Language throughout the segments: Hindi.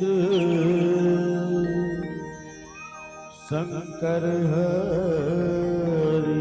गोविंद शंकर हरि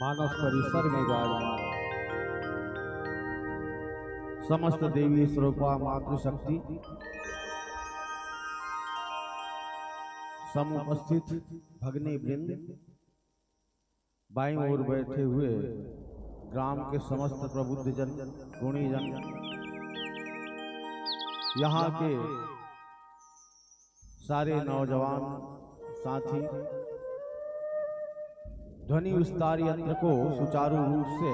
मानस परिसर में विराजमान समस्त देवी स्वरूपा मातृशक्ति समुपस्थित भगनी वृंद, बाईं ओर बैठे हुए ग्राम के समस्त प्रबुद्धजन गुणीजन, यहाँ के सारे नौजवान साथी, ध्वनि विस्तार यंत्र को सुचारू रूप से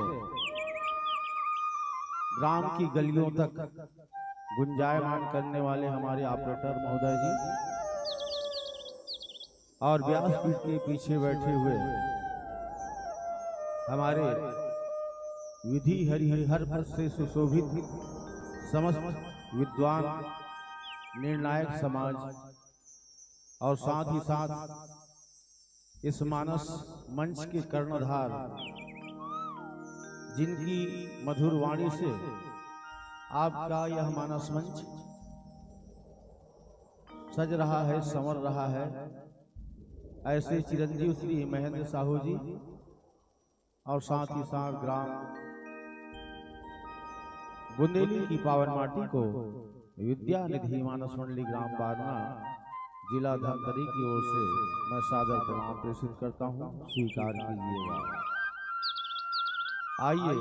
ग्राम की गलियों तक गुंजायमान करने वाले हमारे ऑपरेटर महोदय जी और व्यासपीठ के पीछे बैठे हुए हमारे विधि हरिहर पद से सुशोभित समस्त विद्वान निर्णायक समाज और साथ ही साथ इस मानस मंच के कर्णधार जिनकी मधुर वाणी से आपका यह मानस मंच सज रहा है, संवर रहा है। ऐसे चिरंजीव श्री महेंद्र साहू जी और साथ ही साथ ग्राम बुंदेली की पावन माटी को विद्या निधि मानस मंडली ग्राम बारना जिला धमतरी की ओर से मैं सादर प्रणाम प्रेषित करता हूं, स्वीकार कीजिएगा। आइए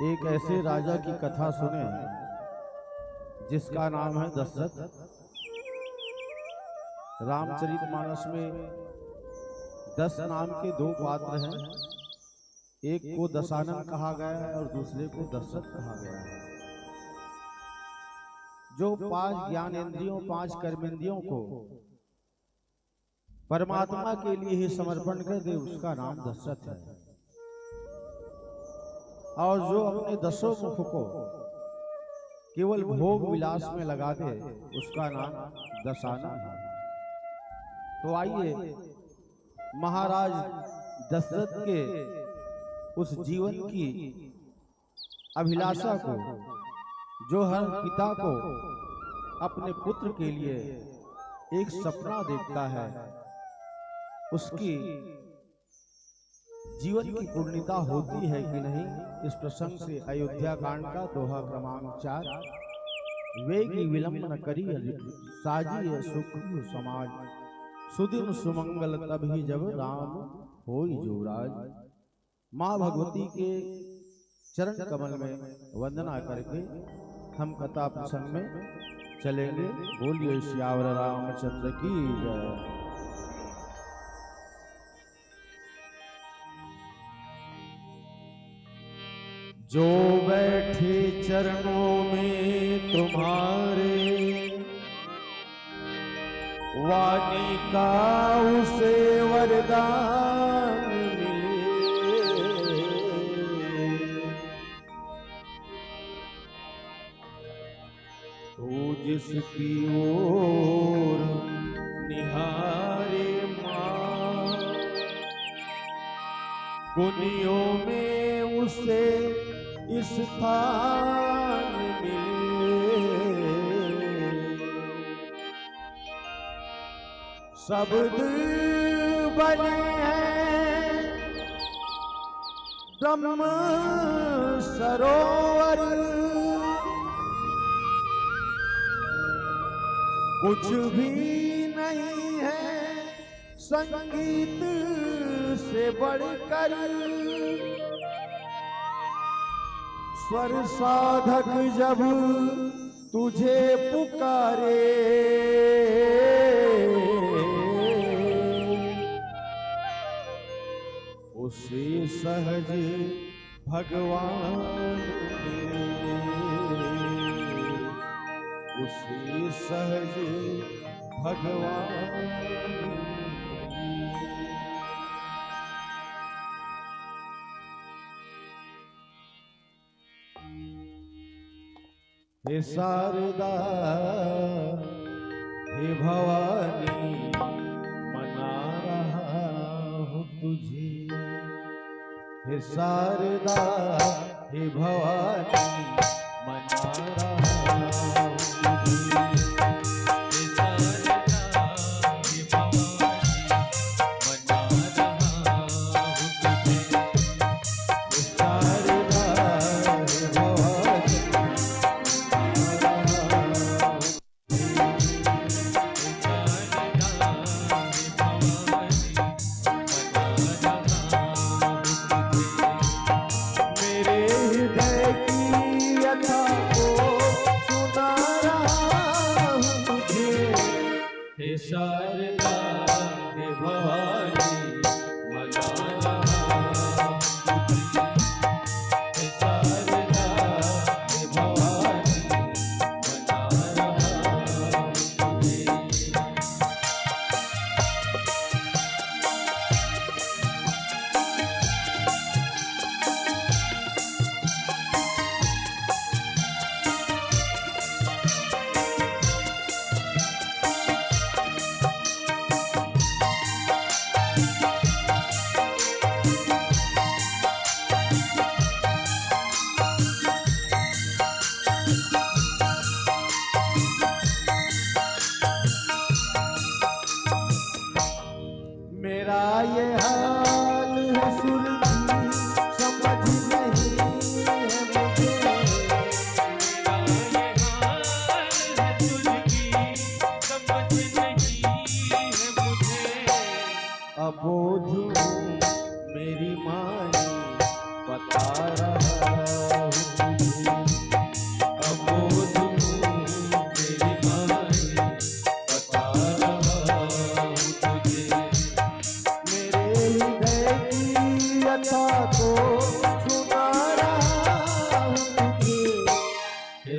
एक ऐसे राजा की कथा सुने जिसका नाम है दशरथ। रामचरितमानस में 10 नाम के 2 पात्र हैं, एक को दशानन कहा गया है और दूसरे को दशरथ कहा गया है। जो 5 ज्ञानेंद्रियों 5 कर्मेंद्रियों को परमात्मा के लिए ही समर्पण कर दे उसका नाम दशरथ है, और जो अपने 10 मुख को केवल भोग विलास में लगा दे उसका नाम दशानन है। तो आइए महाराज दशरथ के उस जीवन की अभिलाषा को, जो हर पिता को अपने पुत्र के लिए एक सपना देखता है, उसकी जीवन की पूर्णता होती है कि नहीं, इस प्रसंग से अयोध्या कांड का दोहा क्रमांक 4। वेगी विलंब न करी साजी सुख समाज, सुदिन सुमंगल तभी जब राम होई जुवराज। माँ भगवती के चरण कमल में वंदना करके हम कथा प्रसंग में चलेंगे। बोलिए श्यावर रामचंद्र की जय। जो बैठे चरणों में तुम्हारे, वाणी का उसे वरदान मिले। तो जिसकी ओर निहारे मां, गुनियों में उसे स्थान मिले। शब्द बने हैं ब्रह्म सरोवर, कुछ भी नहीं है संगीत से बढ़कर। स्वर साधक जब तुझे पुकारे, उसे सहज भगवान मिले, उसे सहज भगवान। हे शारदा हे भवानी, मना रहा हूँ तुझे। हे शारदा हे भवानी, मना रहा हूँ तुझे। हे शारदा हे भवानी, मना रहा हूँ तुझे। हे शारदा हे भवानी, मेरे हृदय की व्यथा को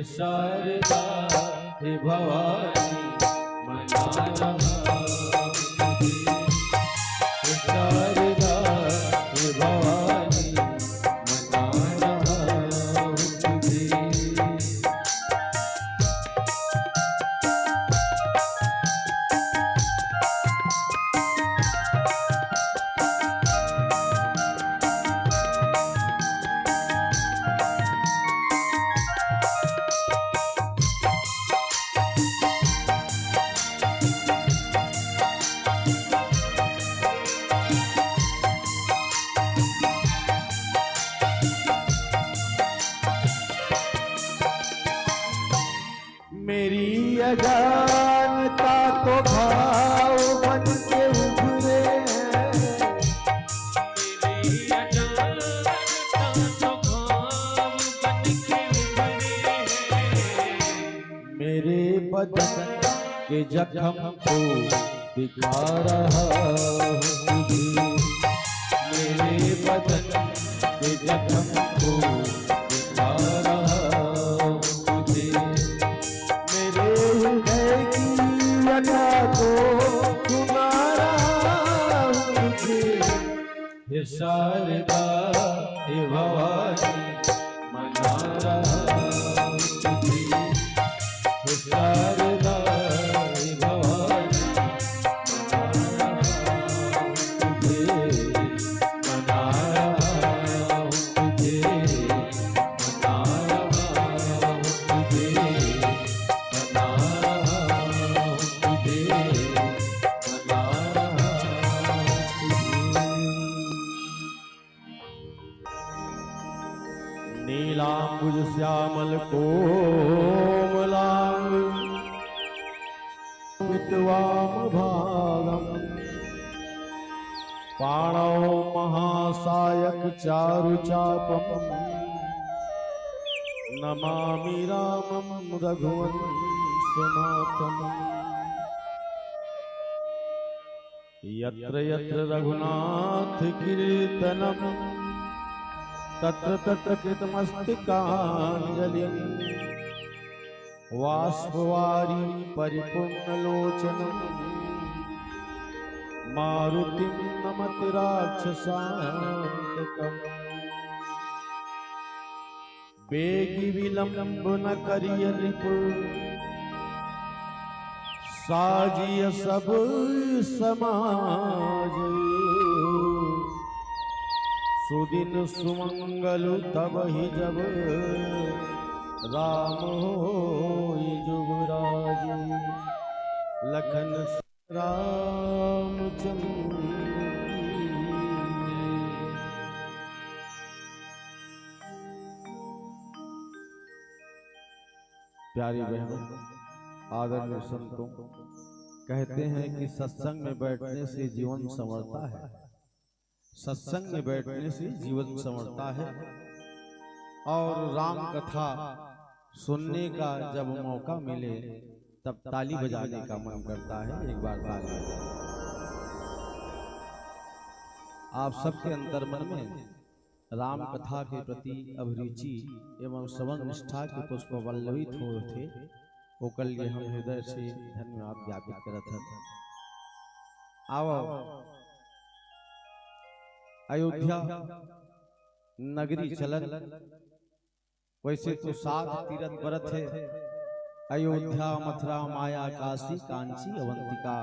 शारदा हे भवानी मनाना शारदा हे भवानी मनाना तुझे। मेरी अजानता तो भाव बन के उभरे, मेरी अजानता तो भाव बन के उभरे, मेरे बदन के जख्म को दिखा रहा हूँ तुझे। मेरे बदन के जख्म को दिखा रहा हूँ तुझे। मेरे हृदय की व्यथा को सुना रहा हूँ तुझे। हे शारदा हे भवानी मना रहा हूँ तुझे। हे शारदा हे भवानी मना रहा हूँ तुझे। मना रहा हूँ तुझे। मना रहा हूँ तुझे। मना रहा हूँ तुझे। मना रहा नीलांबुज श्यामल कोमलांग विद्वाम भागम पाणौ महासायक चारु चापम नमामि रामं रघुवंशनाथम। यत्र यत्र रघुनाथ कीर्तनम तत्र तत्र कृतमस्तकाञ्जलिं वाष्पवारी परिपूर्णलोचनं मारुतिं नमति राक्षसान्तकम्। बेगी विलंब न करिय रिपु साजिय सब समाज। सुदिन सुमंगलु तब ही जब राम होई जुगराज। लखन रामचंद्र प्यारी बहनों, आदरणीय संतों, कहते हैं कि सत्संग में बैठने से जीवन संवरता है। सत्संग में बैठने से जीवन संवरता है और राम कथा सुनने का जब मौका मिले तब ताली बजाने का मन करता है। एक बार ताली बजाएं। आप सबके अंतर्मन में राम कथा के प्रति अभिरुचि एवं श्रवण निष्ठा के पुष्प वल्लवित हो थे। ओकर लिए हम हृदय से धन्यवाद ज्ञापित करत हैं। आओ अयोध्या नगरी चलन, वैसे तो 7 तीर्थ व्रत है। अयोध्या, मथुरा, माया, काशी, कांची, अवंतिका,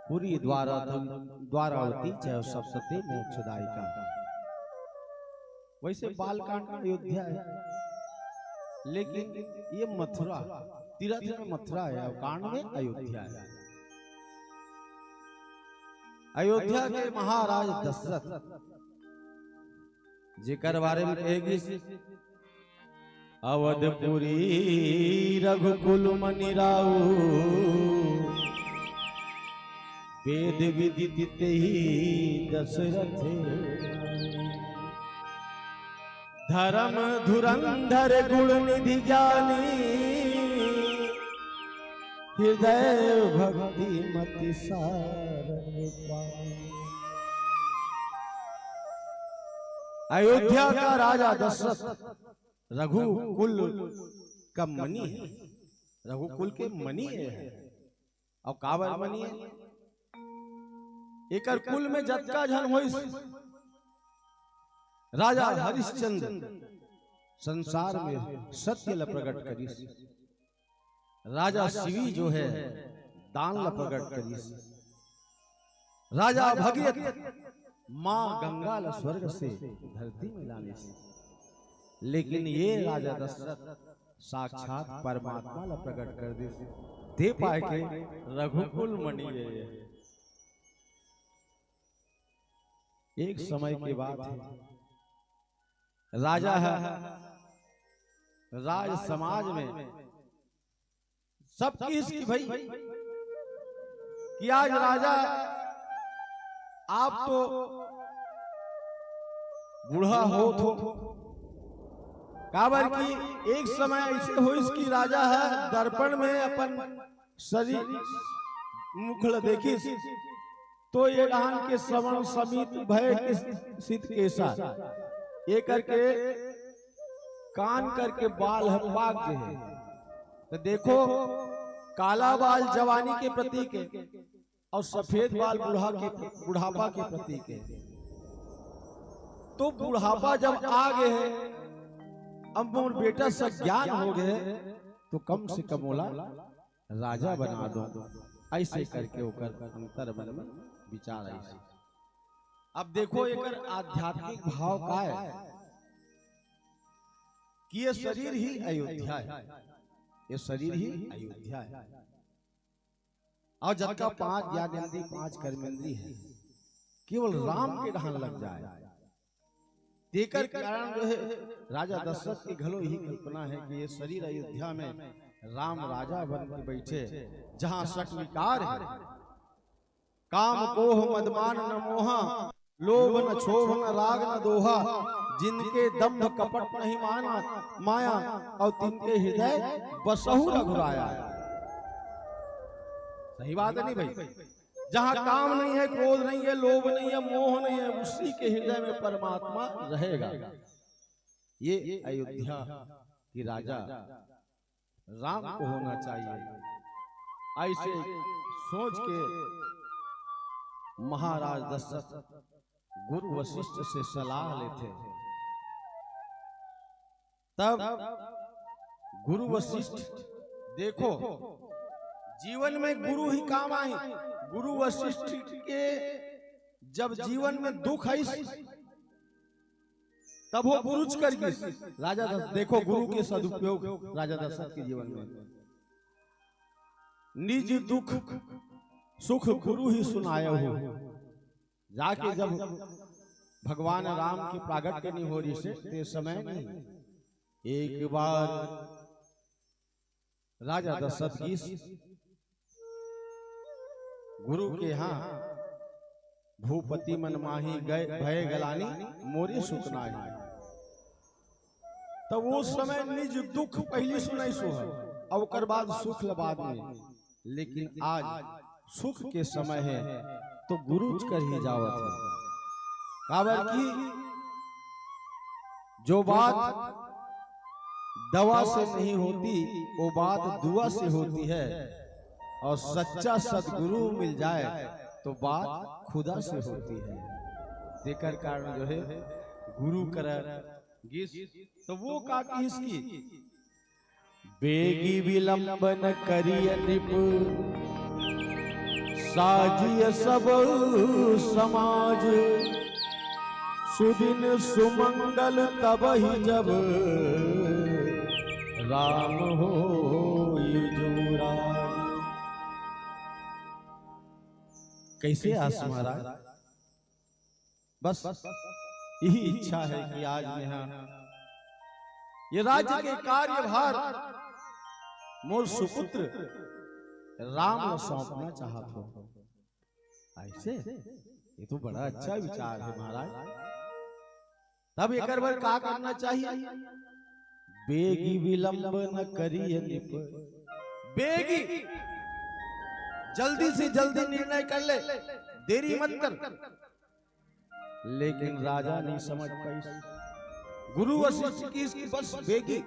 पुरी, द्वारावती, चाहे सप्तते मोक्षदायिका। वैसे बालकांड अयोध्या है, लेकिन ये मथुरा, तीर्थ में मथुरा है और कांड में अयोध्या है। अयोध्या के महाराज दशरथ जिकर बारे में कहेगी, अवधपुरी रघुकुल मनि राउ, वेद विदित ही दशरथ, धर्म धुरंधर गुण निधि ज्ञानी, हृदय भक्ति मति सारंग पाई। अयोध्या का राजा दशरथ रघुकुल का मनी है, रघुकुल के मनी है। और काबर मनी है, एकर कुल में जतका जन होइस राजा हरिश्चंद्र संसार में सत्य ल प्रकट करिस, राजा शिवी जो है दान ल प्रकट करिस, राजा भगीरथ मां गंगा ल स्वर्ग से धरती में लाने से। लेकिन ये राजा दशरथ साक्षात परमात्मा ल प्रकट कर दे पाए के रघुकुल मणि है। एक समय की बात है, राजा है, राज समाज में सब किसकी भाई कि आज राजा आप तो बूढ़ा हो तो काबर की एक समय ऐसे हो इसकी राजा है दर्पण में अपन शरीर मुखल देखी तो ये डान के श्रवण समित भय के सिद्ध केसा ये करके कान करके बाल है पाक के है। तो देखो काला बाल जवानी के प्रतीक है और सफेद बाल बुढ़ापा के प्रतीक है। तो बुढ़ापा जब आ गए है, अब मोर बेटा से ज्ञान हो गए तो कम से कम बोला राजा बना दो, ऐसे करके होकर अंतर मन में विचार ऐसे। अब देखो एक आध्यात्मिक भाव का है कि ये शरीर ही अयोध्या है, ये शरीर ही अयोध्या है। और जब का 5 ज्ञानेंद्री 5 कर्मेंद्री है, केवल राम के ढान लग जाए देकर कारण जो है राजा दशरथ की घलो ही कल्पना है कि ये शरीर अयोध्या में राम राजा बन के बैठे, जहां शक विकार है, काम कोह मदमान न मोहा, लोभ न क्षोभ न राग न दोहा, जिनके दम्भ कपट नहीं माना माया, और तिनके हृदय बसहु रघुराया। सही बात है नहीं भाई, जहां काम नहीं है, क्रोध नहीं है, लोभ नहीं है, मोह नहीं है, उसी के हृदय में परमात्मा रहेगा। ये अयोध्या की राजा राम को होना चाहिए। ऐसे सोच के महाराज दशरथ गुरु वशिष्ठ से सलाह लेते। तब गुरु वशिष्ठ देखो जीवन में गुरु ही काम आए। गुरु वशिष्ठ के जब जीवन में दुख आई तब वो गुरुच कर गए। राजा देखो गुरु के सदुपयोग राजा दशरथ के जीवन में, निज दुख सुख गुरु ही सुनाया हो। जाके जब भगवान राम की प्रागट करनी हो रही से ते समय नहीं, एक बार राजा दशरथ की गुरु के यहाँ भूपति मन माही गए भय गलानी मोरी सुखना ही। तब उस समय निज दुख पहली सुनाई सोहर और कर बाद सुख बाद में। लेकिन आज सुख के समय है तो गुरु कर ही जावत है। काबर की जो बात दवा से नहीं होती वो बात दुआ से होती है, और सच्चा सदगुरु मिल जाए तो बात खुदा से होती है। देकर कारण जो है गुरु कर तो वो का इसकी बेगी विलंबन करिय निप, साजिय सब समाज, सुदिन सुमंगल तब ही जब राम हो जुरा। कैसे आस महाराज, बस यही इच्छा है कि आज यहाँ ये राज्य के कार्यभार मोर सुपुत्र राम को सौंपना चाहता हूं। ऐसे ये तो बड़ा अच्छा विचार है महाराज। तब एक बार क्या करना चाहिए? बेगी विलंब न करिए निप, बेगी जल्दी से जल्दी निर्णय कर ले, देरी मत कर। लेकिन राजा नहीं समझ पाई। गुरु वशिष्ठ की इसकी बस बेगी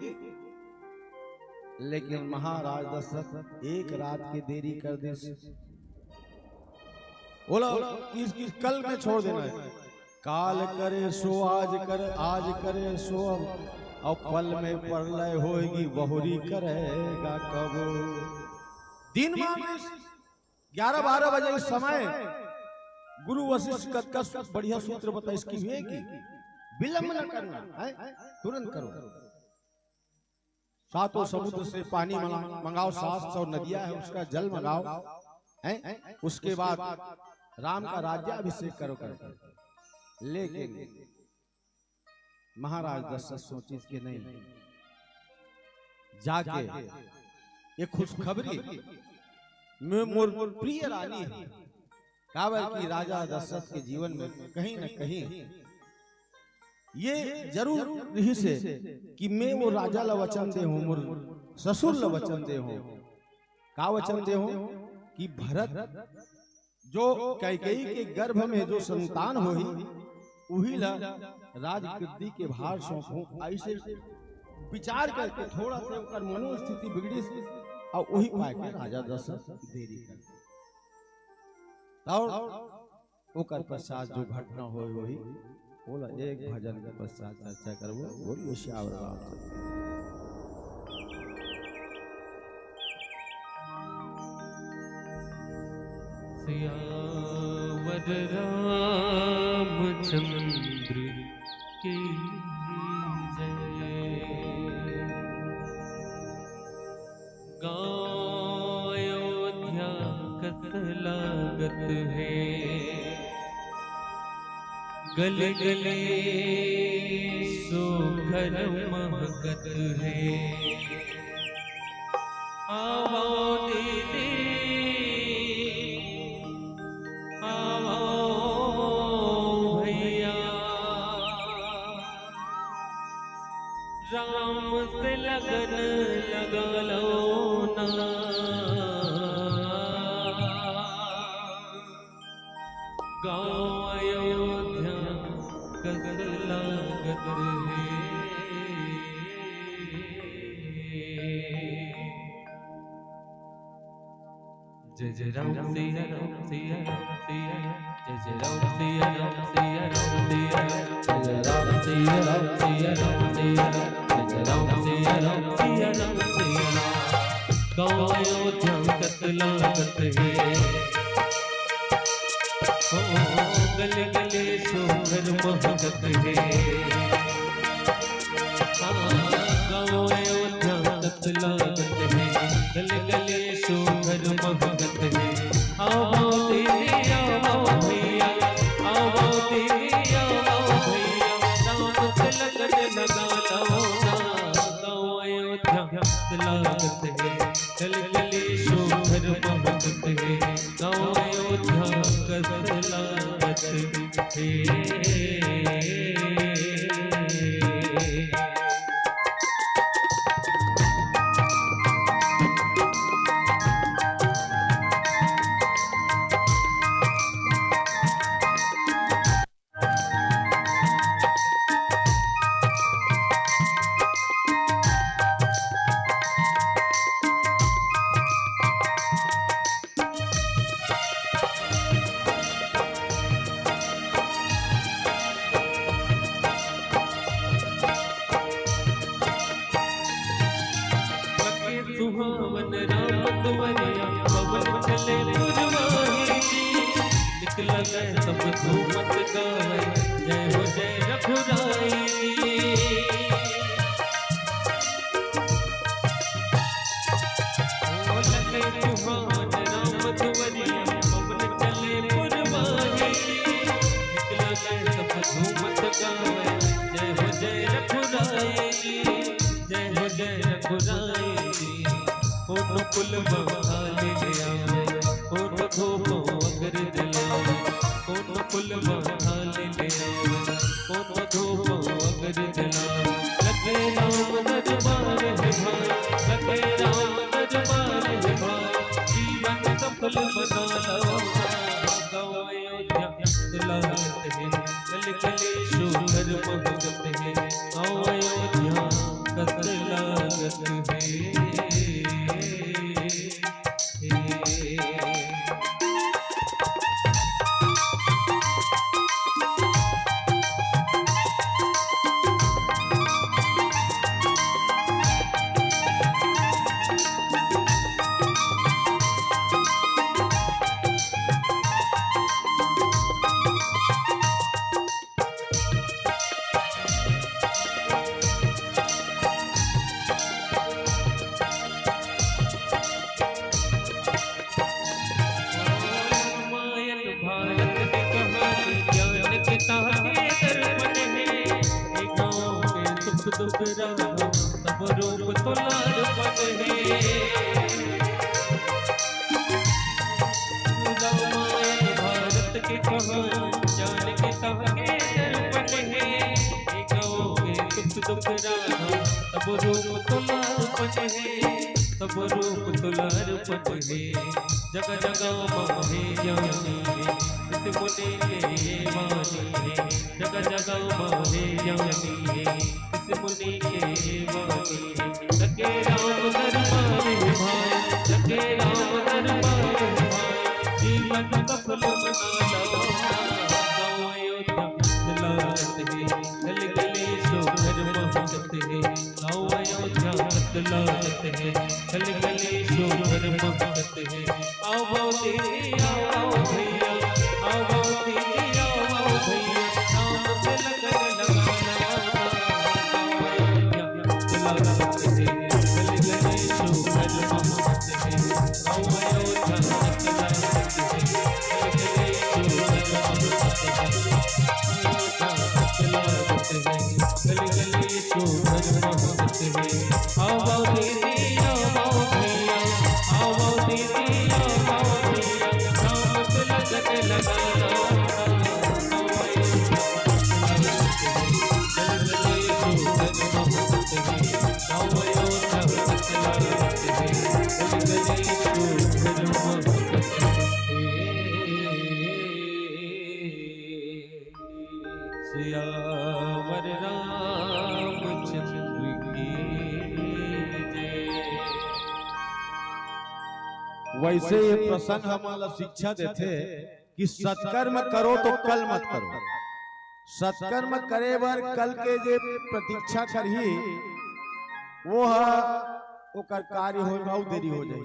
लेकिन महाराज दशरथ एक रात की देरी कर दी। बोला किस कल में छोड़ देना है। काल करे सो आज कर, आज करे सो अब, और पल में प्रलय होगी बहुरी करेगा कब। दिन में 11-12 बजे इस समय गुरु वशिष्ठ का बढ़िया सूत्र बता इसकी है कि विलंब न करना है, तुरंत करो। सातों समुद्र से पानी मंगाओ, 700 नदियां है उसका जल मंगाओ है, उसके बाद राम का राज्याभिषेक करो। लेकिन महाराज दशरथ सोची कि नहीं, जाके ये खुशखबरी मोर प्रिय रानी है काबर की राजा दशरथ के जीवन में कहीं न कहीं ये जरूर रही से कि मैं वो राजा ला वचन दे हूं, मोर ससुर ला वचन दे हूं। का वचन दे हूं कि भरत जो कैकेयी के गर्भ में जो संतान होई उही ला राजगद्दी के भार सौंपूं। ऐसे विचार करके थोड़ा सा उनका मनोस्थिति बिगड़ी और वही पाए के राजा दशरथ देरी कर और ओकर पश्चात जो घटना हो वही बोला। एक भजन के पश्चात चर्चा करबो। बोलिए श्याम रामचंद्र। सियावर रामचंद्र की जय। अयोध्या कत लागत है, गले गले सो घर महकत है। आओ दीदी आओ भैया, राम से लगन लगा लो ना। गाँव अयोध्या कत लागत है। जय जय राम सिया राम सिया राम सिया, जय जय राम सिया राम सिया राम सिया, जय जय राम सिया राम सिया राम सिया, जय जय राम सिया राम सिया राम सिया। गाँव अयोध्या कत लागत है, गले गले सो घर महकत है। गाँव अयोध्या कत लागत है, गले गले सो घर महकत है। आओ तेरे आओ भैया, आओ तेरे आओ भैया, राम से लगन लगा लो ना। गाँव अयोध्या कत लागत है, गले गले सो घर महकत है। गाँव अयोध्या कत लागत है। सुहावन राम दुवरिया पवन चले पुरवाही। निकला गए सब धूमत गावे, जय हो जय रघुराई। ओ लगे सुहावन राम दुवरिया पवन चले पुरवाही। निकला गए सब धूमत गावे, जय हो जय रघुराई, जय हो जय रघुराई। कोनो कुल बहाले ले आवे, कोनो धोपो अगर जलावे। कोनो कुल बहाले ले आवे, कोनो धोपो अगर जलावे। लगे राम दरबार है भाई, लगे राम दरबार है भाई, जीवन सफल बना लो। गाँव अयोध्या कत लागत है, गले गले सो घर महकत है। गाँव अयोध्या कत लागत है। रामायण भारत की कहानी ज्ञान के तारे दर्पण है। एक गाँव में सुख दुख रहा सब रूप तो लारपन है। रामायण भारत की कहानी ज्ञान के तारे दर्पण है। एक गाँव में सुख दुख रहा सब रूप तो लारपन है। सब रूप तुलारपन है। जगह जगह माहे ज्ञानी है। इस मुनि के वाणी है। जगह जगह माहे ज्ञानी है। इस मुनि के वाणी है। लगे राम दरबार भाई। लगे राम दरबार भाई। जीवन सफल बना लो। गाँव अयोध्या दिलारत है। गली गली शोभर महकत है। गाँव अयोध्या दिलारत है। गली गली शोभर महकत है। आओ दीदी आओ भैया। आओ दीदी आओ भैया। नाम पे लगन लगाना। दिलारत है। गली गली शोभर महकत है। आओ अयोध्या दिलारत है। गली गली शोभर महकत है। गली गली शोभर महकत है। आओ दीदी आओ भैया। आओ दीदी आओ भैया। नाम पे लगन लगाना। गली गली शोभर महकत है। आओ अयोध्या दिलारत है। गली गली शोभर महकत है। सियावर रामचंद्र की जय। वैसे ये प्रसंग हमारा शिक्षा देते कि सत्कर्म करो तो कल मत करो। सत्कर्म करे बर कल के जे प्रतीक्षा करही वो ओकर कार्य हो बहुत देरी हो जाए।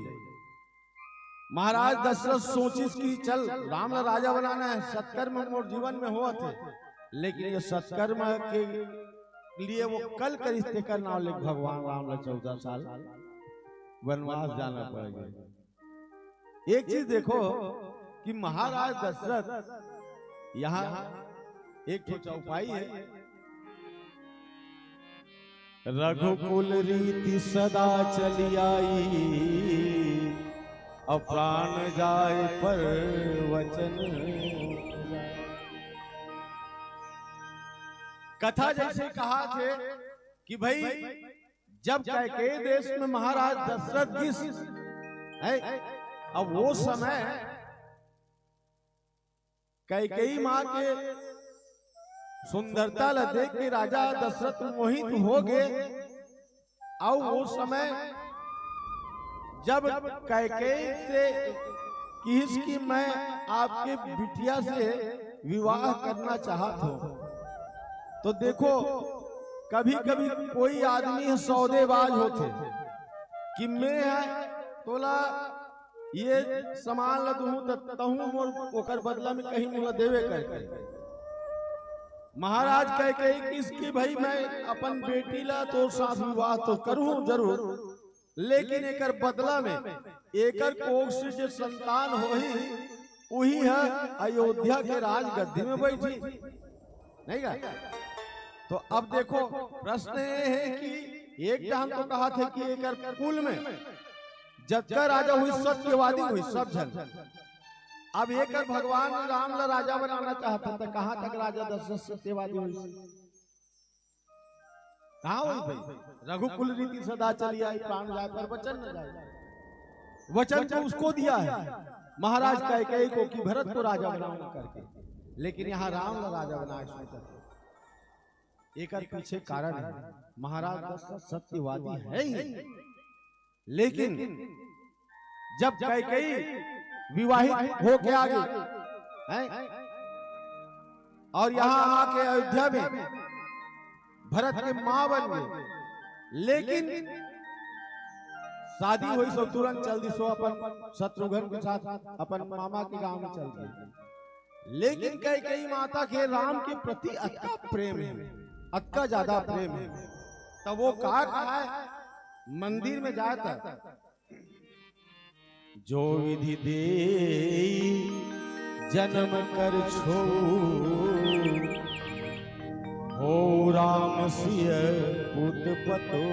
महाराज दशरथ सोचिस कि चल राम ला राजा बनाना है। सत्कर्म मोर जीवन में हुआ थे, लेकिन ये सत्कर्म के लिए वो कल कर रिश्ते करना। भगवान राम ला 14 साल वनवास जाना पड़ेगा। एक चीज देखो कि महाराज दशरथ यहाँ एक तो चौपाई है। रघुकुल रीति सदा चली आई। अप्राण जाए पर वचन। कथा जैसे कहा थे कि भाई जब कैकेयी देश में महाराज दशरथ जी, अब वो समय कैकेयी मां के सुंदरता ला देख के राजा दशरथ मोहित हो गए। और वो समय जब कैकेयी से कि मैं आपके बिटिया से विवाह करना चाहता हूं, तो देखो कभी कभी कोई आदमी सौदेबाज होते कि मैं तोला ये सामान ला दूं ओकर बदला में कहीं मुला देवे कर। महाराज कैकेयी किसकी भाई मैं अपन बेटी ला तो साथ विवाह तो करूं जरूर, लेकिन एकर बदला में एकर कोख से जो संतान होही वही है अयोध्या के राज गद्दी में बैठी नहीं का। तो अब देखो प्रश्न ये है कि एक टाइम तो कहा थे कि एकर कुल में जतका राजा हुई सत्यवादी हुई सब जन। अब एक भगवान राम ला राजा बनाना चाहता था, कहां तक राजा दशरथ सत्यवादी हुई? कहां हुई भाई? रघुकुल रीति सदा चली आई, प्राण जाए पर वचन न जाए। वचन तो उसको दिया है महाराज कैकेयी को कि भरत को राजा बनाऊंगा करके, लेकिन यहाँ राम ला राजा बनाए सोचा। एक पीछे कारण है, महाराज दशरथ सत्यवादी है ही। लेकिन जब कैकेयी विवाहित होके आ गई हैं, और यहां आके अयोध्या में भरत के मां बन गए, लेकिन शादी हुई सो तुरंत चल दी सो अपन शत्रुघ्न के साथ अपन मामा के गांव में चल गई। लेकिन कैकेयी माता के राम के प्रति अतका प्रेम है, अतका ज्यादा प्रेम है, तब वो कहा है मंदिर में जाता जो विधि दे जन्म कर छो हो राम सिय पुत पतो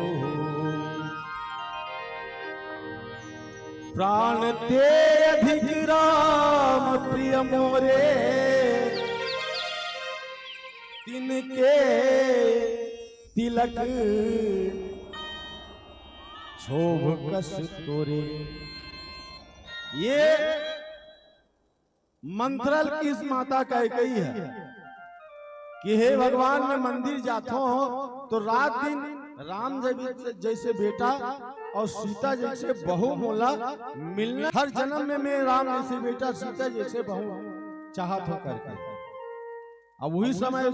प्राण ते अधिक राम प्रिय मोरे तिनके तिलक शोभ कस तोरे। ये मंत्रल किस माता कैकेयी है कि हे भगवान मैं मंदिर जाता हूं तो रात दिन राम जैसे बेटा और सीता जैसे बहू मोला मिलना, हर जन्म में मैं राम जैसे बेटा सीता जैसे बहू चाहत हो करके। अब वही समय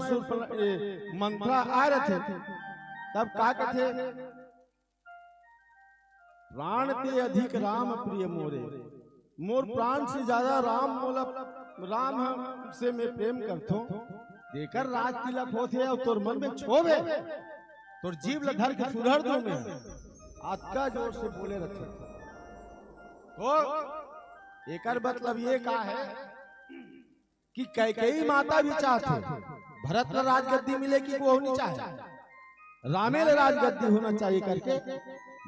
मंत्रा आ रहे थे, तब का कहते प्राण ते अधिक राम प्रिय मोरे, मोर प्राण से ज्यादा राम मोला, राम से मैं प्रेम करता हूं। देकर राज तिलक होते और तोर मन में छोबे तोर जीव लधर के सुधर दो में आत्का जोर से बोले रखे। तो एकर मतलब ये कहा है कि कैकेयी माता भी चाहते भरत न राजगद्दी मिले कि वो नहीं चाहे, रामे ले राजगद्दी होना चाहिए करके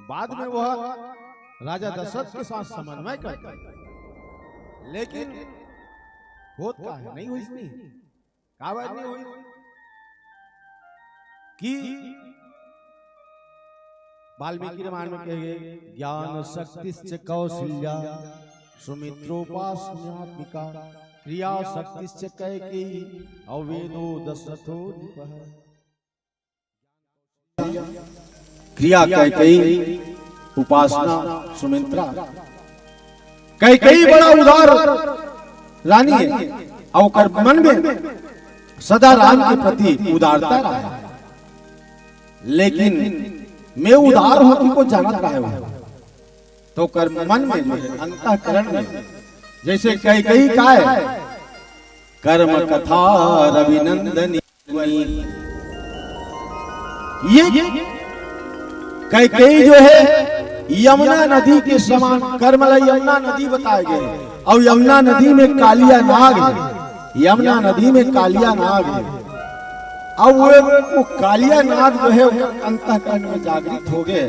बाद में वह राजा दशरथ के साथ समन्वय करता है। लेकिन होत का है नहीं हुई, नहीं का बात नहीं हुई कि वाल्मीकि रामायण में कहे गए ज्ञान शक्तिश्च कौशल्या सुमित्रोपासनात्मिका क्रिया शक्तिश्च कैकेयी अवेदो दशरथो नृपः। क्रिया कैकेयी, उपासना सुमित्रा। कैकेयी बड़ा उदार रानी है और मन में सदा राम के प्रति उदारता रहा, लेकिन मैं उदार होती को जानत रहा हूं तो कर मन में अंतःकरण में जैसे कैकेयी का है कर्म कथा रविनंदनी। ये कैकेयी जो है यमुना नदी के समान, कर्मला यमुना नदी बताए गए और यमुना नदी में कालिया नाग है, यमुना नदी में कालिया नाग है। अब वो कालिया नाग जो है अंतःकरण में जागृत हो गए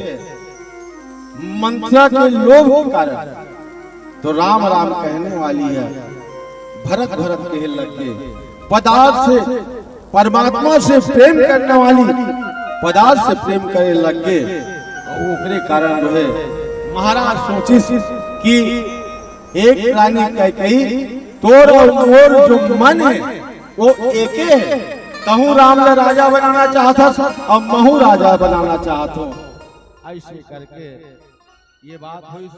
मंत्रा के लोभ के कारण। तो राम राम कहने वाली है, भरत भरत कहने लगे, पदार्थ से परमात्मा से प्रेम करने वाली पदार्थ से प्रेम करने लगे। उसके कारण जो है महाराज सोची कि एक रानी कैकेयी तोर और मोर जो मन है वो एक है, तहु राम ने राजा बनाना चाहता और महू राजा बनाना चाहता। ऐसे करके ये बात हुई।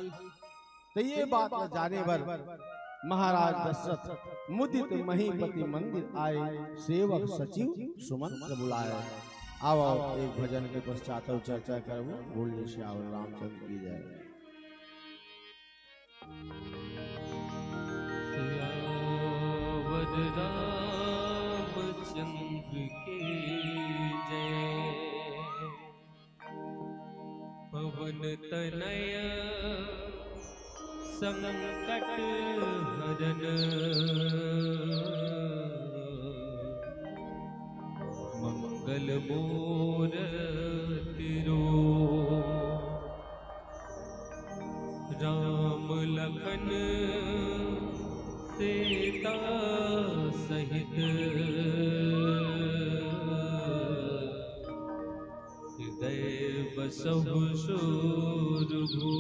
तो ये बात जाने पर महाराज दशरथ मुदित महीपति मंदिर आए, सेवक सचिव सुमंत्र बुलाए। आओ एक भजन के पश्चात चर्चा करूं, बोलिए श्याम रामचंद्र की जय। सियावर रामचंद्र की जय। पवन तनय संकट हरन मंगल मूर्ति राम लखन सीता सहित हृदय बसहु शूरभू।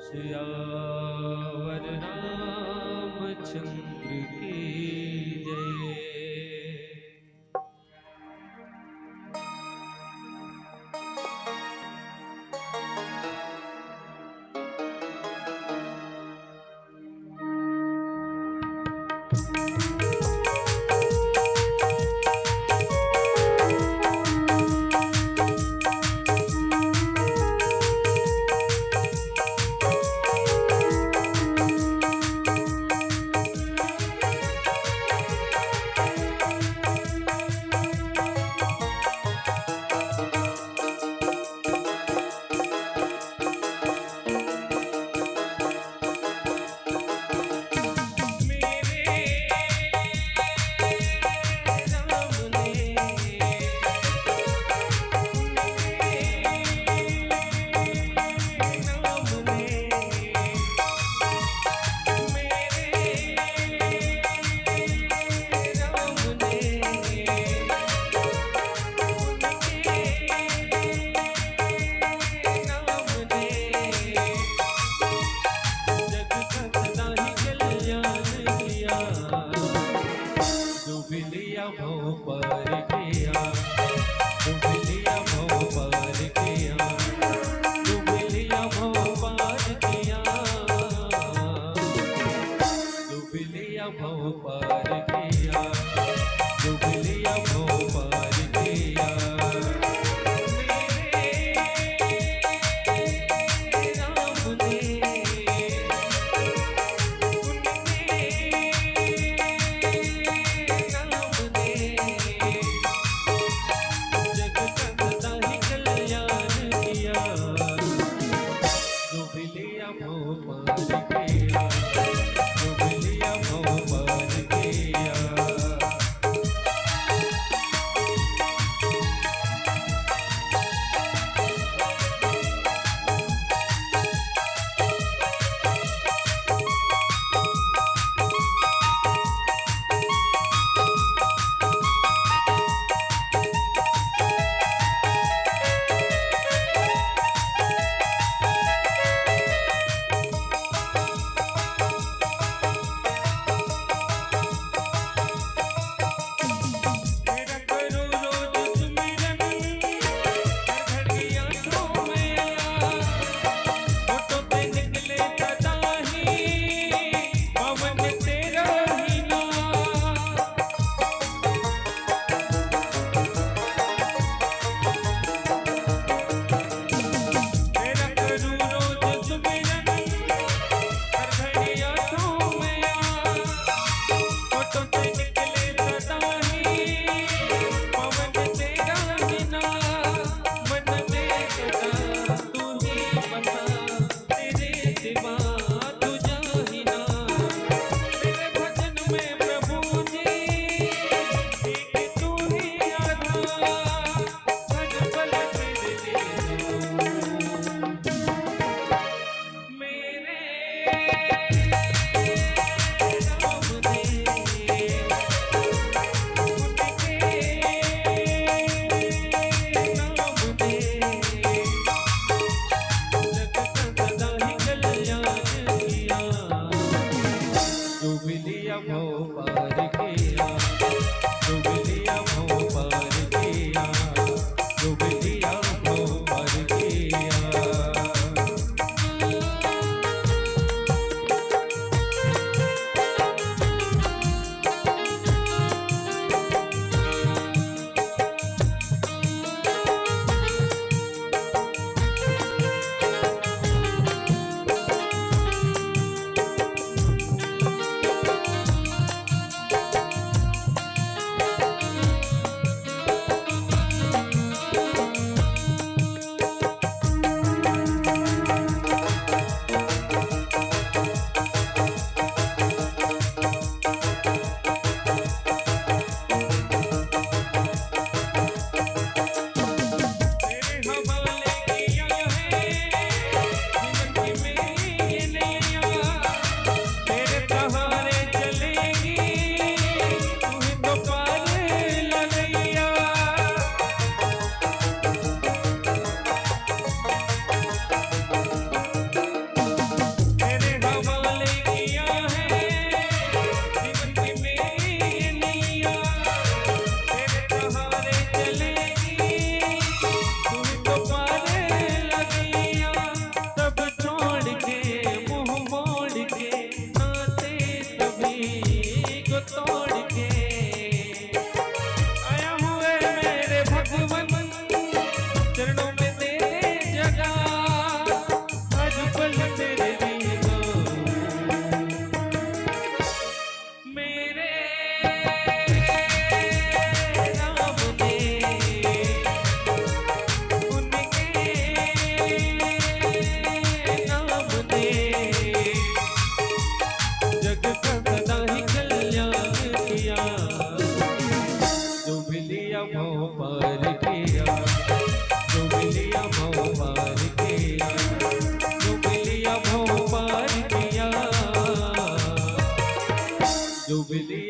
सियावर रामचंद्र की जय।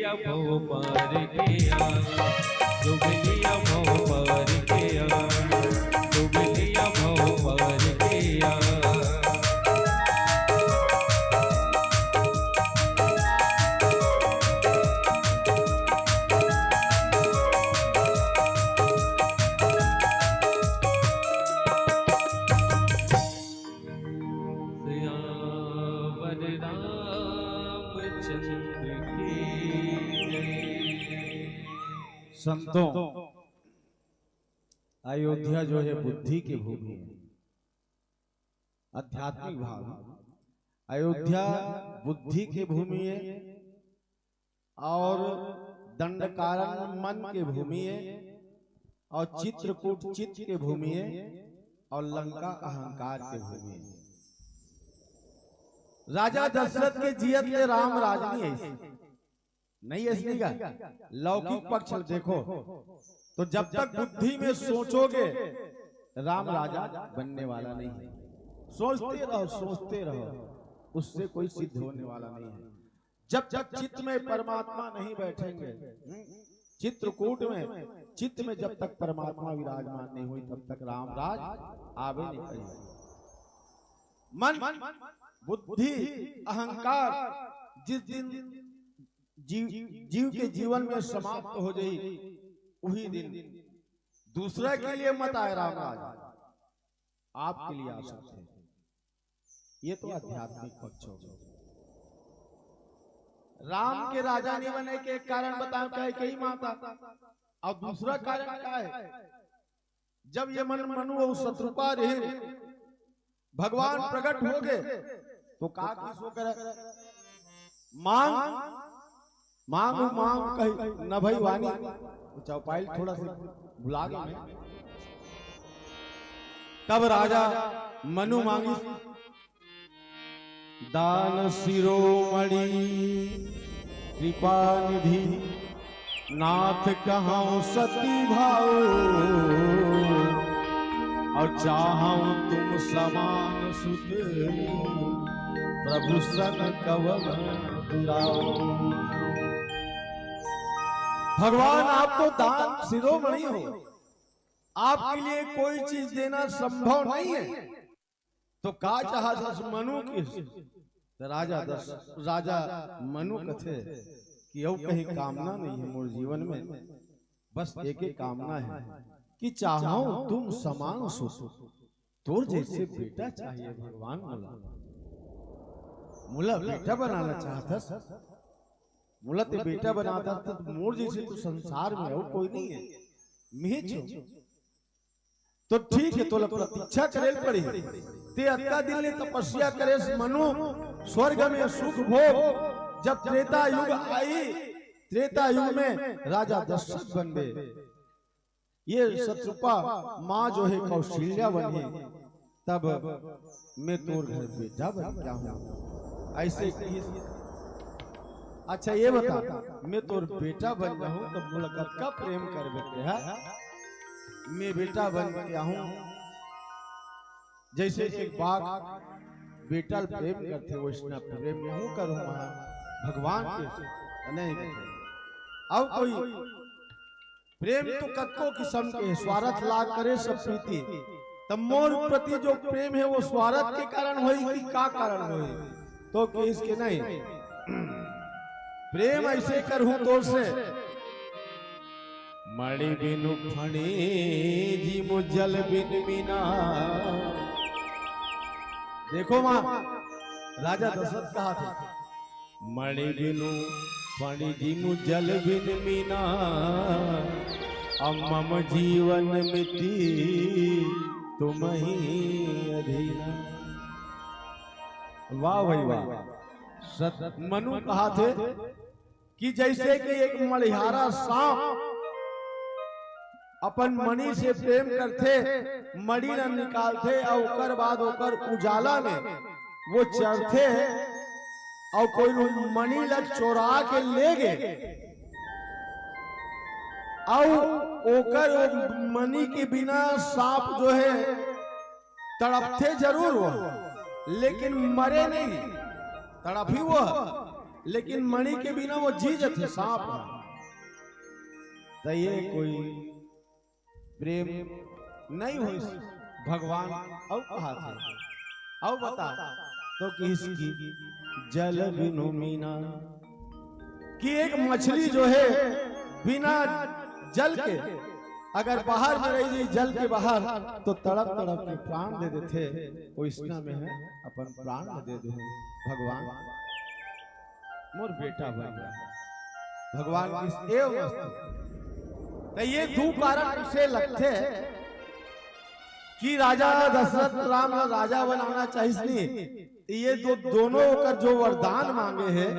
लिया भव पार किया, डूब लिया भव पार किया, डूब लिया भव पार किया। संतों, अयोध्या जो है बुद्धि की भूमि है, आध्यात्मिक भाव। अयोध्या बुद्धि की भूमि है और दंडकारण्य मन की भूमि है और चित्रकूट चित्त की भूमि है और लंका अहंकार की भूमि है। राजा दशरथ के जियत में राम राजनी है नहीं ऐसी का लौकिक पक्ष देखो तो जब तक बुद्धि में सोचोगे राम राजा बनने वाला नहीं है। सोचते रहो उससे कोई सिद्ध होने वाला नहीं है। जब तक चित्त में परमात्मा नहीं बैठेंगे, चित्रकूट में चित्त में जब तक परमात्मा विराजमान नहीं हुई तब तक राम राज आवे नहीं करेगा। मन बुद्धि अहंकार जिस दिन जीव के जीवन में समाप्त हो जाए वही दिन दूसरे के लिए मत आए राम राज, आपके लिए आ सकते हैं। ये तो आध्यात्मिक पक्ष हो। राम के राजा नहीं बने के कारण बताओ क्या है कई माता, और दूसरा कारण क्या है? जब ये मनु और शत्रुपा रहे भगवान प्रकट हो गए तो का किसो करे मांग मांग मांग कही न भई वानी। चौपाई थोड़ा सा भुला गए। तब राजा मनु मांगी दान शिरोमणि कृपा निधि नाथ कहां सती भाव और चाहूं तुम समान सुत प्रभु सन कवन दुराओ। भगवान आप तो दान शिरोमणि हो, आपके लिए कोई चीज देना संभव नहीं है तो का चाहा मनु की राजा मनु कथे कि अब कहीं कामना नहीं है मोर जीवन में, बस एक ही कामना है कि चाहो तुम समान सुसु तोर जैसे बेटा चाहिए। भगवान मुला बेटा बनाना चाहता, मुला ते बेटा बनाता तो मोर जैसे तो संसार में और कोई नहीं है मिहिच तो ठीक है। तो प्रतीक्षा करे पड़ी ते अक्का दिल ने तपस्या करे मनु स्वर्ग में सुख भोग। जब त्रेता युग आई, त्रेता युग में राजा दशरथ बन गए, ये शत्रुपा माँ जो है कौशल्या बनी, तब मैं तोर घर बेटा बन गया हूँ ऐसे। अच्छा ये बता मैं तोर बेटा बन गया हूँ तब मुलाकात का प्रेम कर बेटे है मैं बेटा बन गया हूँ। जैसे एक बाप बेटा प्रेम करते वैसा प्रेम नहीं करूँ भगवान के नहीं। अब कोई प्रेम तो कत्को किस्म के स्वार्थ लाग करे सब प्रीति, तब मोर प्रति जो प्रेम है वो स्वार्थ के कारण होई कि का कारण होई तो कि इसके नहीं प्रेम ऐसे करूं तोर से मणि बिनु फणी जी मुझल बिन मीना। देखो मां राजा दशरथ कहा था मणि बिनु फणी जी मुझल बिन मीना मम जीवन मिति तुम ही अधीना। वाह भाई वाह। मनु कहा थे कि जैसे कि एक मणिहारा सांप अपन मणि से प्रेम करते, मणि न निकालते और ओकर बाद ओकर उजाला में वो चढ़ते और कोई मणि ल चोरा के ले गए और ओकर मणि के बिना सांप जो है तड़पते जरूर वो लेकिन मरे नहीं, तड़प ही वो लेकिन मणि के बिना वो जीज थे सांप है। तो ये कोई प्रेम नहीं हुई भगवान और कहा था और बता तो किसकी जल बिनु मीना कि एक मछली जो है बिना जल के अगर बाहर में रही जल के बाहर तो तड़प तड़प के प्राण दे देते वो इसका में है अपन प्राण दे दे भगवान मोर बेटा बन गया भगवान किस एवं तो ये दो कारण से लगते कि राजा दशरथ राम राजा बनाना चाहिए ये दोनों का जो वरदान मांगे हैं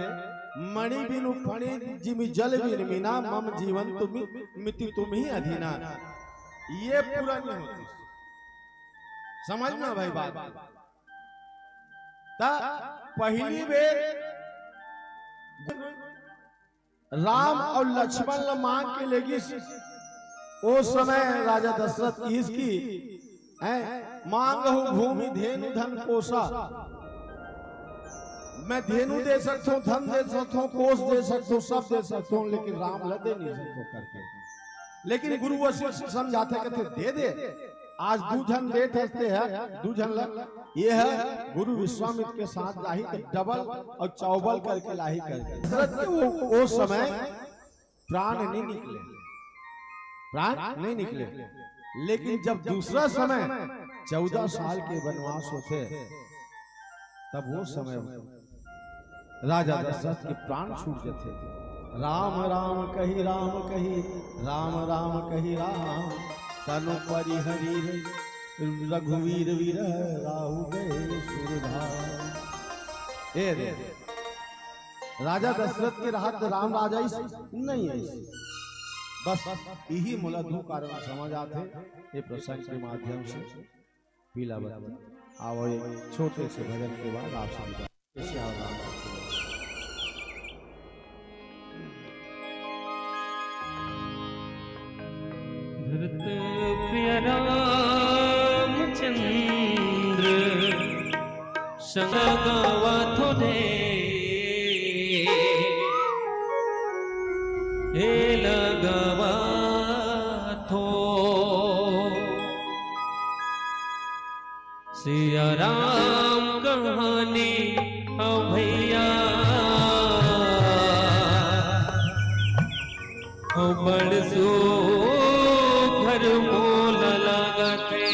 मणि बिनु फणि जिमि जल बिन मीना मम जीवन तुम मिति तुम ही अधीना ये पूरा नहीं होती समझना भाई बात पहली बेर राम और लक्ष्मण मांग के लेगी उस समय राजा दशरथ इसकी मांग भूमि धेनु धन कोसा मैं धेनु दे सकता हूँ धन दे सकता हूँ कोष दे सकता हूँ सब दे सकता हूँ लेकिन राम लदे नहीं सकते करके लेकिन गुरु वशिष्ठ समझाते कहते दे आज दूधन दे सकते हैं दूधन ये है गुरु विश्वामित्र के साथ लाही डबल और चौबल करके लाही करके वो समय प्राण नहीं निकले लेकिन जब दूसरा समय 14 साल के वनवास होते तब वो समय राजा दशरथ के प्राण छूट जाते राम राम कही राम राम राम तनु परिहरि रघुवीर वीर राहु गए सुरधार राजा दशरथ के राहत राम राजा नहीं है बस यही मूलधु कारण समझ आते ये प्रसंग के माध्यम से पीला बता आओ छोटे से भजन के बाद आप समझा भरत प्रिय रामचंद्र संगवा थोड़े हे लगवा थो सिया राम कहानी भैया बड़सो घर मोल लगते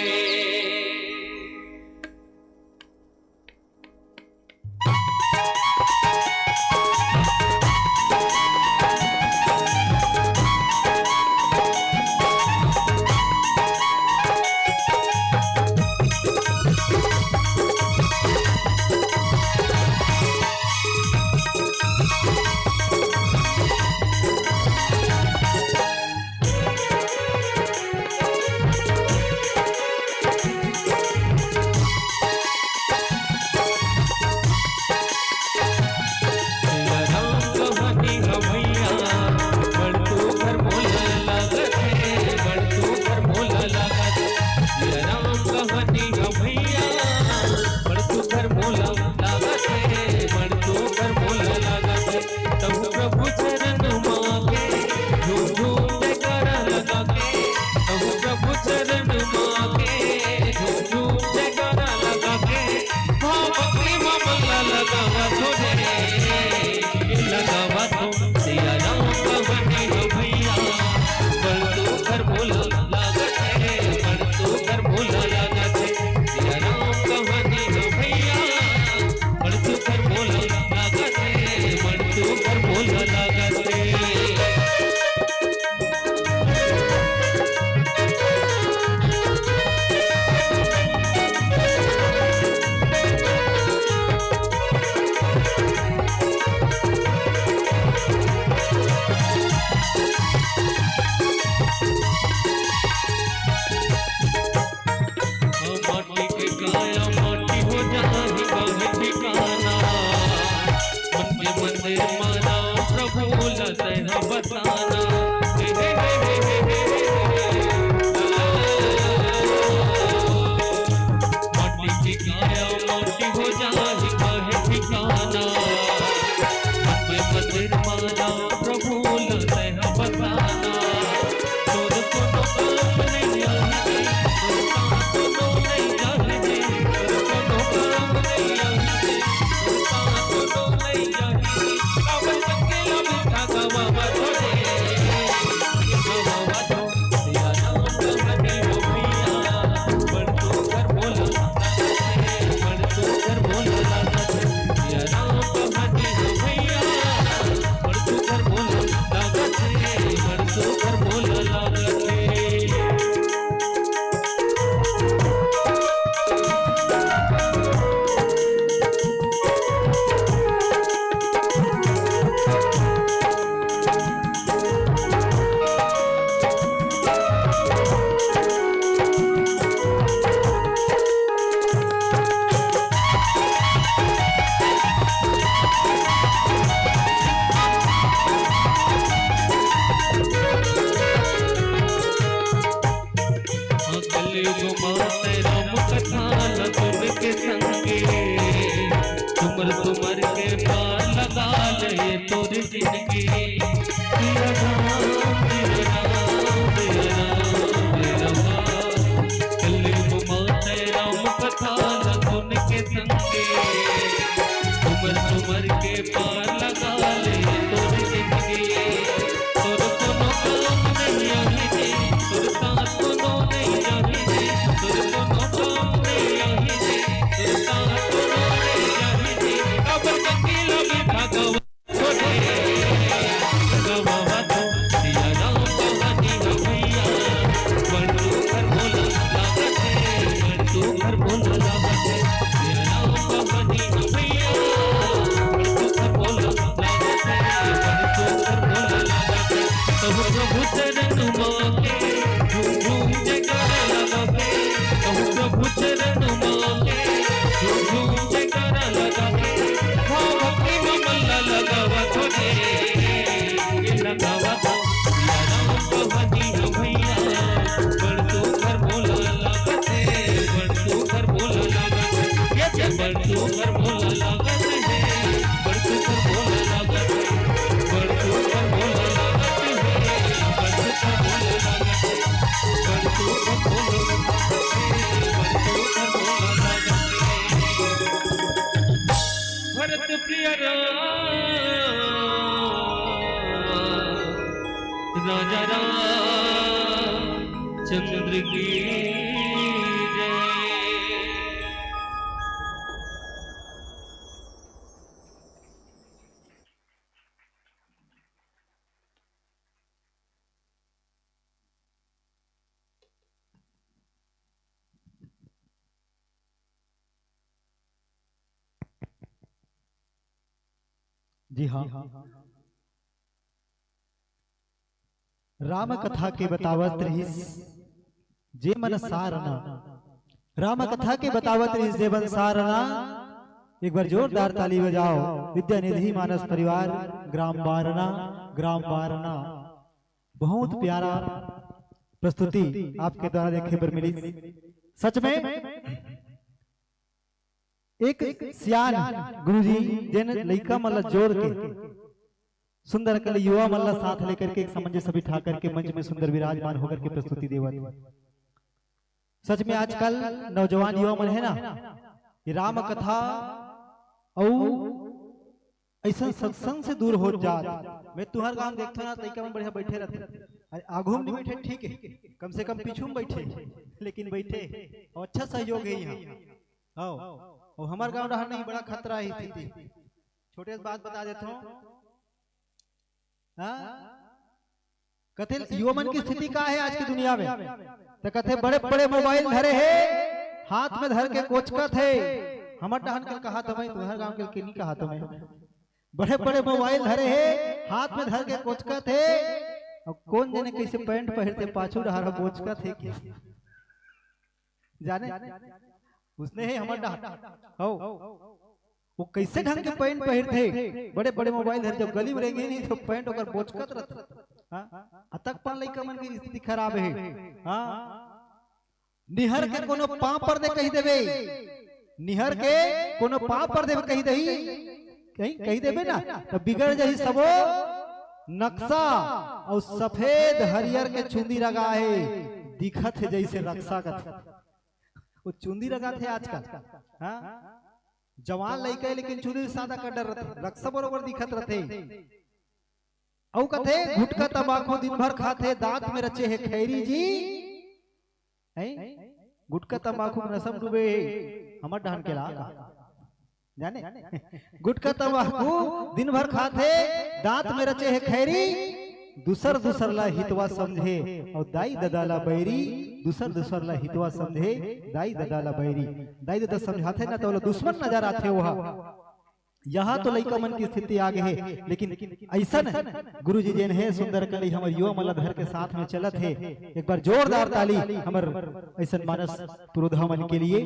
ये तोर जिंदगी तेरा नाम तेरा नाम तेरा नाम तेरा नाम कल घुमाते राम कथा न सुन के संगे उमर उमर के पार लगा ले तोर जिंदगी तोर कोनो काम नहीं आही दे तोर साथ कोनो नहीं आही दे तोर कोनो काम नहीं आही दे तोर साथ कोनो नहीं आही दे अब अकेला में भगवान छोड़े गवावा तो दिया राम कहानी हो भैया बंटू घर बोला लागत है बंटू घर बोला लागत है दिया राम कहानी हो भैया बंटू घर बोला लागत है बंटू घर बोला लागत है तब प्रभु चरण मांगे झूम झूम जयकारा लगावे तब प्रभु चरण मांगे झूम झूम जयकारा लगावे हाँ भक्ति में मल्ला लगावा थोड़े ये लगावा तो या राम कहानी हो भैया बंटू घर बोला लागत है बंटू घर बोला लागत है ये बंटू घर बोला लागत है बंटू घर बोला लागत है बंटू घर बोला लागत है बंटू घर बोला लागत है बंटू घर बोला लागत है बंटू घर बोला लागत है भरत प्रिय राजा रामचंद्र की जय। जी हाँ, राम कथा के बतावत रहीस जे मन सारना, राम कथा के बतावत रहीस जे मन सारना। एक बार जोरदार ताली बजाओ। विद्या निधि मानस परिवार ग्राम बारना, ग्राम बारना। बहुत प्यारा प्रस्तुति आपके द्वारा देखे पर मिली। सच में एक सियान गुरुजी जिन लइका मल्ला जोड़ के सुंदर कल युवा मल्ला साथ लेकर के एक सामंजस्य बिठा करके मंच में सुंदर विराजमान होकर के प्रस्तुति देवत। सच में आजकल नौजवान युवा मन है ना, ये राम कथा और ऐसा सत्संग से दूर हो जात। मैं तुहर गांव देखता ना लइका में बढ़िया बैठे रहते, आगू में नहीं बैठे ठीक है, कम से कम पीछू में बैठे लेकिन बैठे और अच्छा सहयोग है यहाँ। और हमारे गांव रहा नहीं, बड़ा खतरा है स्थिति। छोटे से बात बता देता हूँ, कथे युवा मन की स्थिति क्या है आज की दुनिया में। तो कथे बड़े बड़े मोबाइल धरे है, हाथ में धर के कोचकत है। हमारे डहन के कहा तो मैं तुम्हारे गांव के नहीं कहा तो मैं, बड़े बड़े मोबाइल धरे है, हाथ में धर के कोचकत है। और कौन जाने कैसे पैंट पहनते पाछू डहार कोचकत है क्या जाने उसने है हमारा हो वो कैसे ढंग के पैंट पहनते, बड़े बड़े मोबाइल धर, जब गली में रहेंगे नहीं तो पैंट होकर बोचकत रहता। अतक पान लइका मन की स्थिति खराब है। निहर के कोनो पांव पर दे कही देबे, निहर के कोनो पांव पर दे कही दही कही देबे ना तो बिगड़ जाही सबो नक्शा। और सफेद हरियर के चुंदी लगा है, दिखत है जैसे रक्षा का वो चुंदी लगा थे आजकल। जवान लइका लेकिन चुंदी सादा कर डर रहते, रक्षा बरोबर दिखत रहते। औ कथे गुटखा तंबाकू दिन भर खाते, दांत में रचे है खैरी जी। गुटखा तंबाकू नशम डूबे हमर डहन के ला जाने। गुटखा तंबाकू दिन भर खाते, दांत में रचे है खैरी। दूसर दूसर ला हितवा समझे और दाई ददाला बैरी। दूसर दूसर ला हितवा समझे दाई ददाला बैरी। दाई ददा समझाते ना तो दुश्मन नजर आते वहाँ। यहाँ तो लइका मन की स्थिति आगे है, लेकिन ऐसा गुरु जी जेन है सुंदर कली हमारे युवा मल्लधर के साथ में चलत है। एक बार जोरदार ताली हमार ऐसा मानस पुरोधा मन के लिए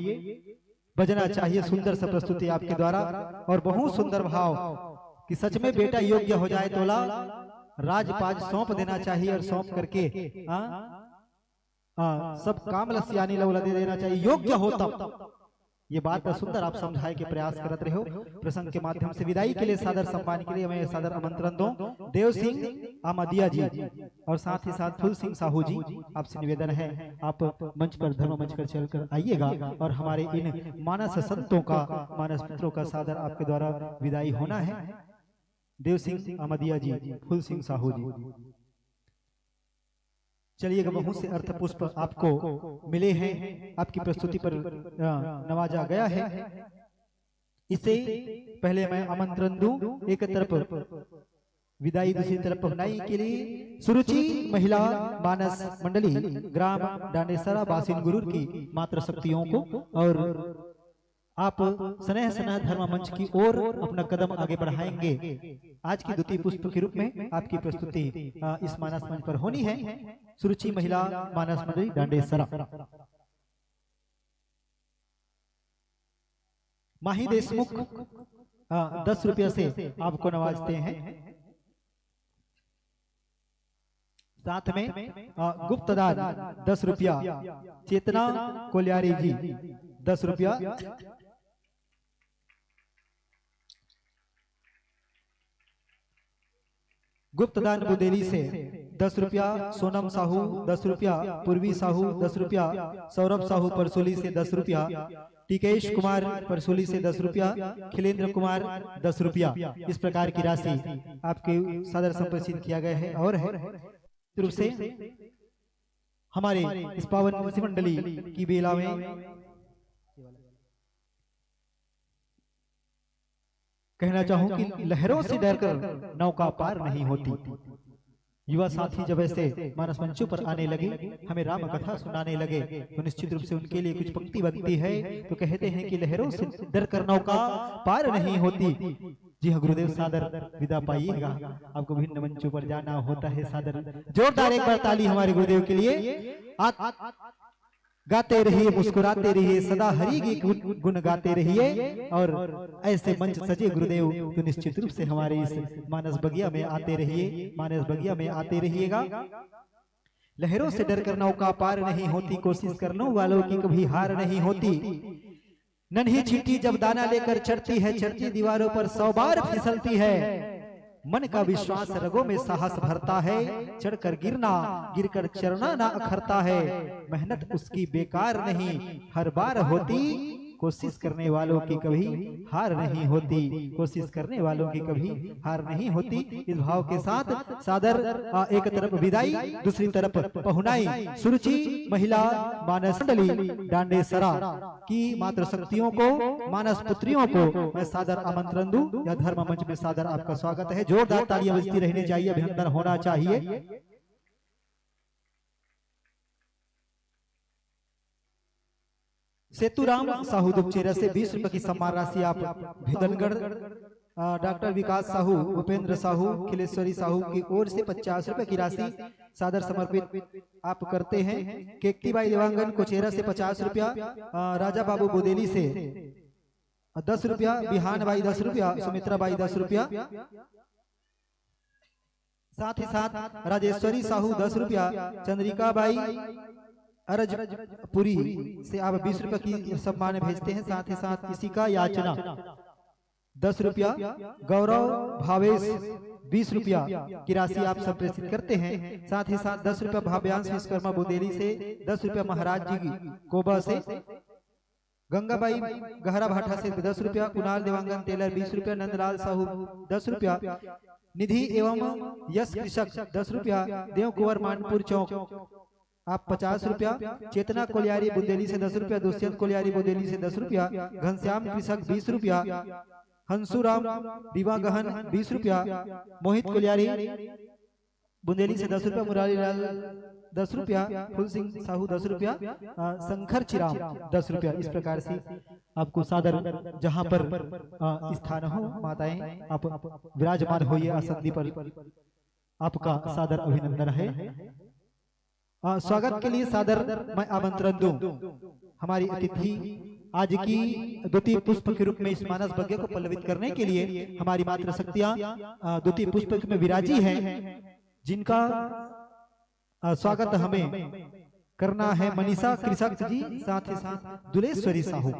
बजना चाहिए। सुंदर सा प्रस्तुति आपके द्वारा और बहुत सुंदर भाव कि सच में बेटा योग्य हो जाए तोला राजपाज सौंप देना चाहिए और सौंप करके सब काम लसियानी लौला दे देना चाहिए। योग्य हो तब ये बात सुंदर आप समझाए के प्रयास करते रहो। प्रसंग के माध्यम से विदाई के लिए सादर सम्मान के लिए मैं सादर आमंत्रण दूं देव सिंह आमादिया जी और साथ ही साथ फूल सिंह साहू जी। आपसे निवेदन है आप मंच पर धर्म मंच पर चलकर आइएगा और हमारे इन मानस संतों का मानस पुत्रों का सादर आपके द्वारा विदाई होना है। देव सिंह आमादिया जी, फूल सिंह साहू जी, चलिएगा। बहुत से अर्थ पुष्प आपको मिले हैं, आपकी प्रस्तुति पर नवाजा गया है। इससे पहले मैं आमंत्रण दूं, एक तरफ विदाई, दूसरी तरफ पहुनाई के लिए सुरुचि महिला मानस मंडली ग्राम डांडेसरा बासिन गुरूर की मात्र शक्तियों को और आप स्नेह स्नेह धर्म मंच की ओर अपना कदम आगे बढ़ाएंगे। आज की द्वितीय पुष्प के रूप में आपकी प्रस्तुति इस मानस मंच पर होनी है। सुरुचि महिला मानस मंडली डांडेसरा। माही देशमुख 10 रुपये से आपको नवाजते हैं। साथ में गुप्तदान 10 रुपया, चेतना कोलियारी जी 10 रुपया, गुप्तदान बुदेली से 10 रुपया, सोनम साहू 10 रुपया, पूर्वी साहू 10 रुपया, सौरभ साहू परसोली से 10 रुपया, टिकेश कुमार परसोली से 10 रुपया, खिलेंद्र कुमार 10 रुपया। इस प्रकार की राशि आपके सादर संप्रेषित किया गया है। और है रूप से हमारे इस पावन मंडली की बेला में कहना चाहूं कि लहरों से डरकर नौका पार नहीं होती। युवा साथी जब ऐसे मानस मंचों पर आने लगे, हमें राम कथा सुनाने लगे, तो निश्चित रूप से उनके लिए कुछ पंक्ति बनती है। तो कहते हैं कि लहरों से डरकर नौका पार नहीं होती। जी हाँ गुरुदेव, सादर विदा पाइएगा, आपको विभिन्न मंचों पर जाना होता है। सादर जोरदार एक बार ताली हमारे गुरुदेव के लिए। गाते रहिए, मुस्कुराते रहिए, सदा हरि की गुण गाते रहिए। और ऐसे मंच सजे गुरुदेव तो निश्चित रूप से हमारे इस मानस बगिया में आते रहिए, मानस बगिया में आते रहिएगा। लहरों से डरकर नौका पार नहीं होती, कोशिश करने वालों की कभी हार नहीं होती। नन्ही चींटी जब दाना लेकर चढ़ती है, चढ़ती दीवारों पर 100 बार फिसलती है। मन का विश्वास रगों में साहस भरता है, चढ़कर गिरना गिरकर चढ़ना ना अखरता है। मेहनत उसकी बेकार नहीं हर बार होती, कोशिश करने वालों की कभी हार नहीं होती, कोशिश करने वालों की कभी हार नहीं होती। इस भाव के साथ सादर एक तरफ विदाई, दूसरी तरफ पहुनाई। सुरुचि महिला मानस मंडली डांडेसरा की मात्र शक्तियों को, मानस पुत्रियों को मैं सादर आमंत्रण दूं। यह धर्म मंच में सादर आपका स्वागत है। जोरदार तालियां बजती रहनी चाहिए, अभिनंदन होना चाहिए। सेतुराम साहू दुपचेरा से 20 रुपए की सम्मान राशि आप धनगढ़ डॉक्टर विकास साहू, भूपेंद्र साहू, खिलेश्वरी साहू की ओर से 50 रुपए की राशि सादर समर्पित आप करते हैं। केकतीबाई देवांगन कोचेरा से 50 रुपया, राजा बाबू बुदेली से 10 रुपया, बिहान बाई 10 रुपया, सुमित्रा बाई 10 रुपया। साथ ही साथ राजेश्वरी साहू 10 रुपया, चंद्रिका बाई अरजपुरी से आप 20 रुपए की सम्मान भेजते हैं। साथ ही साथ इसी का याचना 10 रुपया, गौरव भावेश 20 रुपया की राशि आप संप्रेषित करते हैं। साथ ही साथ 10 रुपया भाव्यांश विश्वकर्मा बुदेली से, 10 रुपया महाराज जी कोबा से, गंगाबाई गहरा भाटा से 10 रुपया, कुणाल देवांगन टेलर 20 रुपया, नंदलाल साहू 10 रुपया, निधि एवं यश कृषक 10 रुपया, देव कुंवर मानपुर चौक आप 50 रुपया, चेतना कोलियारी बुदेली से 10 रुपया, दुष्यंत कोलियारी बुदेली से 10 रुपया, घनश्याम कृषक 20 रुपया, हंसुराम दीवा गहन 20 रुपया, मोहित कोलियारी बुंदेली से 10 रुपया, मुरारी लाल 10 रुपया, फूल सिंह साहू 10 रुपया, शंकर चिराम 10 रुपया। इस प्रकार से आपको सादर जहां पर स्थान हो, माताएं आप विराजमान होइए आसंदी पर, आपका सादर अभिनंदन है। स्वागत के लिए सादर मैं आमंत्रण दूं हमारी अतिथि आज की द्वितीय पुष्प के रूप में इस मानस भाग्य को पल्लवित करने के लिए हमारी मात्र शक्तियां द्वितीय पुष्प में विराजी हैं, जिनका स्वागत हमें करना है मनीषा कृषक जी, साथ ही साथ दुलेश्वरी साहू।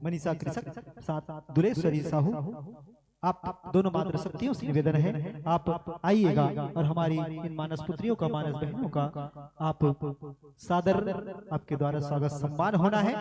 मनीषा कृषक साथ दुलेश्वरी साहू, आप दोनों मात्र शक्तियों से निवेदन है आप आइएगा और हमारी इन मानस पुत्रियों का, मानस बहनों का आप सादर आपके द्वारा स्वागत सम्मान होना है।